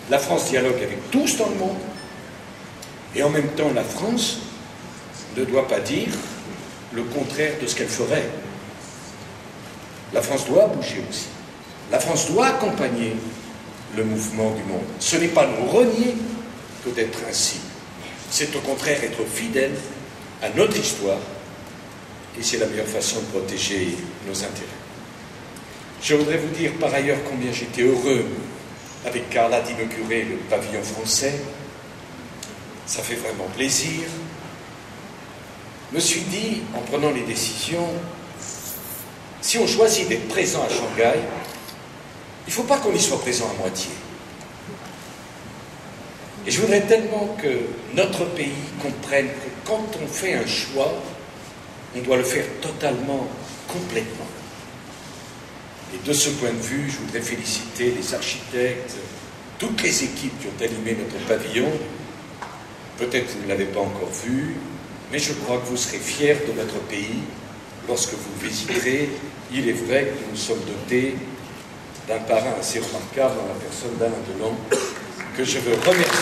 La France dialogue avec tous dans le monde, et en même temps, la France ne doit pas dire le contraire de ce qu'elle ferait. La France doit bouger aussi. La France doit accompagner le mouvement du monde. Ce n'est pas nous renier que d'être ainsi. C'est au contraire être fidèle à notre histoire, et c'est la meilleure façon de protéger nos intérêts. Je voudrais vous dire par ailleurs combien j'étais heureux avec Carla d'inaugurer le pavillon français. Ça fait vraiment plaisir. Je me suis dit, en prenant les décisions, si on choisit d'être présent à Shanghai, il ne faut pas qu'on y soit présent à moitié. Et je voudrais tellement que notre pays comprenne que quand on fait un choix, on doit le faire totalement, complètement. Et de ce point de vue, je voudrais féliciter les architectes, toutes les équipes qui ont animé notre pavillon. Peut-être que vous ne l'avez pas encore vu, mais je crois que vous serez fiers de notre pays lorsque vous visiterez. Il est vrai que nous sommes dotés d'un parrain assez remarquable dans la personne d'Alain Delon, que je veux remercier.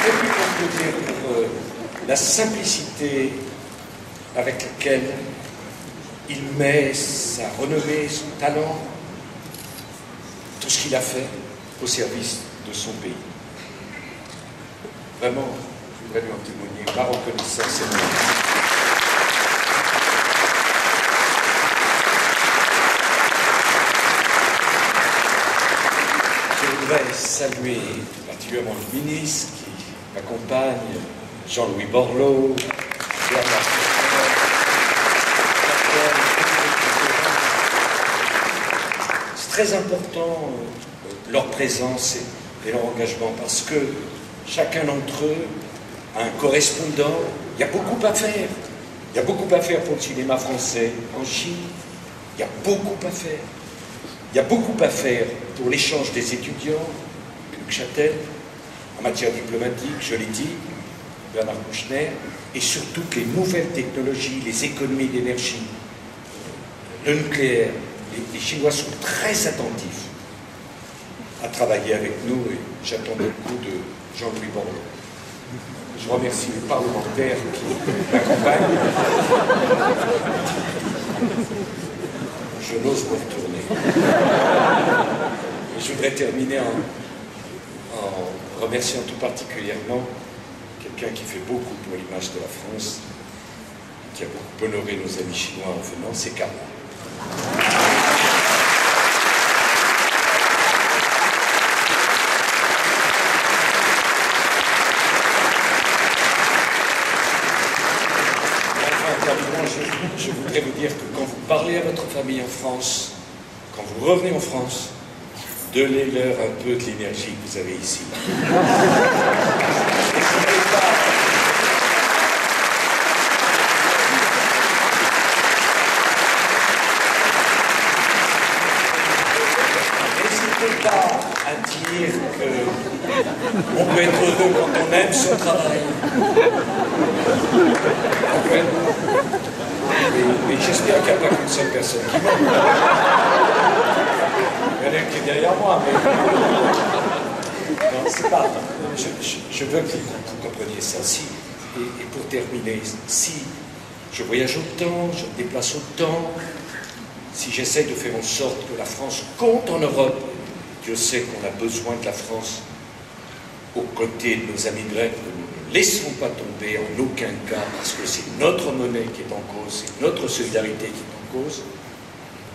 Je voudrais conclure pour la simplicité avec laquelle il met sa renommée, son talent, tout ce qu'il a fait au service de son pays. Vraiment, je voudrais lui en témoigner ma reconnaissance énorme. Je voudrais saluer particulièrement le ministre qui m'accompagne, Jean-Louis Borloo, Bernard. C'est très important leur présence et leur engagement parce que chacun d'entre eux a un correspondant. Il y a beaucoup à faire. Il y a beaucoup à faire pour le cinéma français en Chine. Il y a beaucoup à faire. Il y a beaucoup à faire pour l'échange des étudiants, Neuchâtel, en matière diplomatique, je l'ai dit, Bernard Kouchner, et surtout les nouvelles technologies, les économies d'énergie, le nucléaire. Les Chinois sont très attentifs à travailler avec nous et j'attends beaucoup de Jean-Louis Borloo. Je remercie les parlementaires qui m'accompagnent. Je n'ose pas retourner. Et je voudrais terminer en remerciant tout particulièrement quelqu'un qui fait beaucoup pour l'image de la France, qui a beaucoup honoré nos amis chinois en venant, c'est Carla. Je voudrais vous dire que quand vous parlez à votre famille en France, quand vous revenez en France, donnez-leur un peu de l'énergie que vous avez ici. N'hésitez pas à dire qu'on peut être heureux quand on aime son travail. Mais j'espère qu'il n'y a pas qu'une seule personne qui m'aime. Il y en a qui est derrière moi, mais... Non, c'est pas... Je veux que vous compreniez ça. Et pour terminer, si je voyage autant, je me déplace autant, si j'essaie de faire en sorte que la France compte en Europe, Dieu sait qu'on a besoin de la France aux côtés de nos amis grecs, ne laisserons pas tomber en aucun cas, parce que c'est notre monnaie qui est en cause, c'est notre solidarité qui est en cause.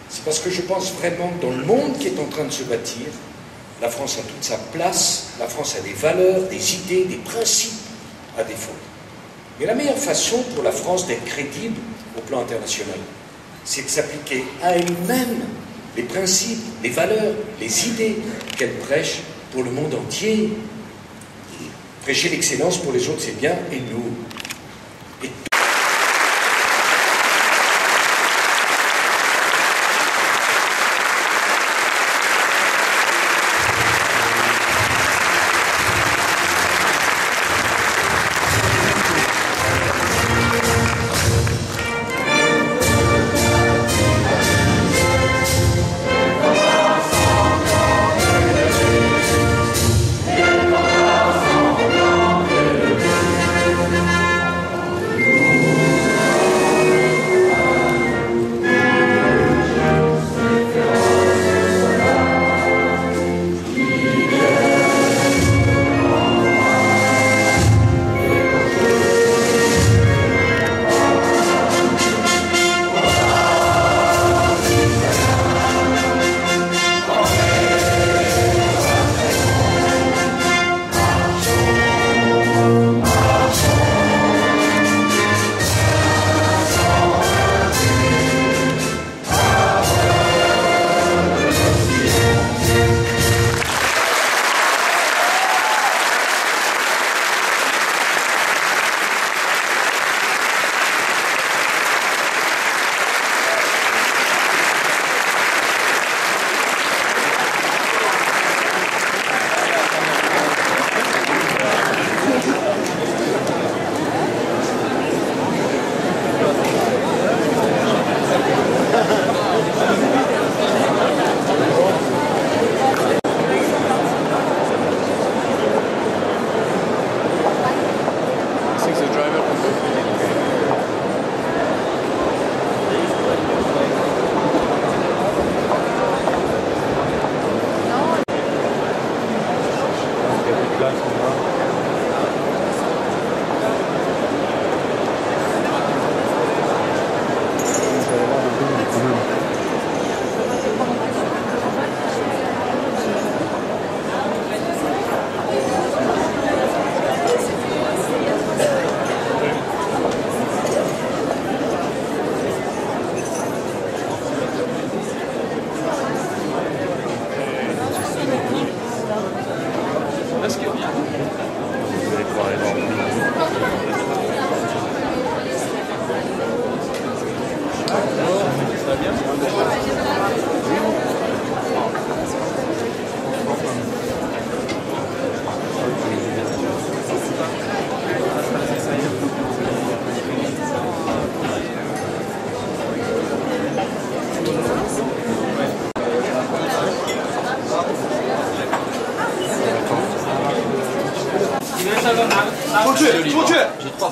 C'est parce que je pense vraiment que dans le monde qui est en train de se bâtir, la France a toute sa place, la France a des valeurs, des idées, des principes à défendre. Mais la meilleure façon pour la France d'être crédible au plan international, c'est de s'appliquer à elle-même les principes, les valeurs, les idées qu'elle prêche pour le monde entier. Prêcher l'excellence pour les autres, c'est bien, et nous. Et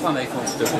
pas, mec, s'il te plaît.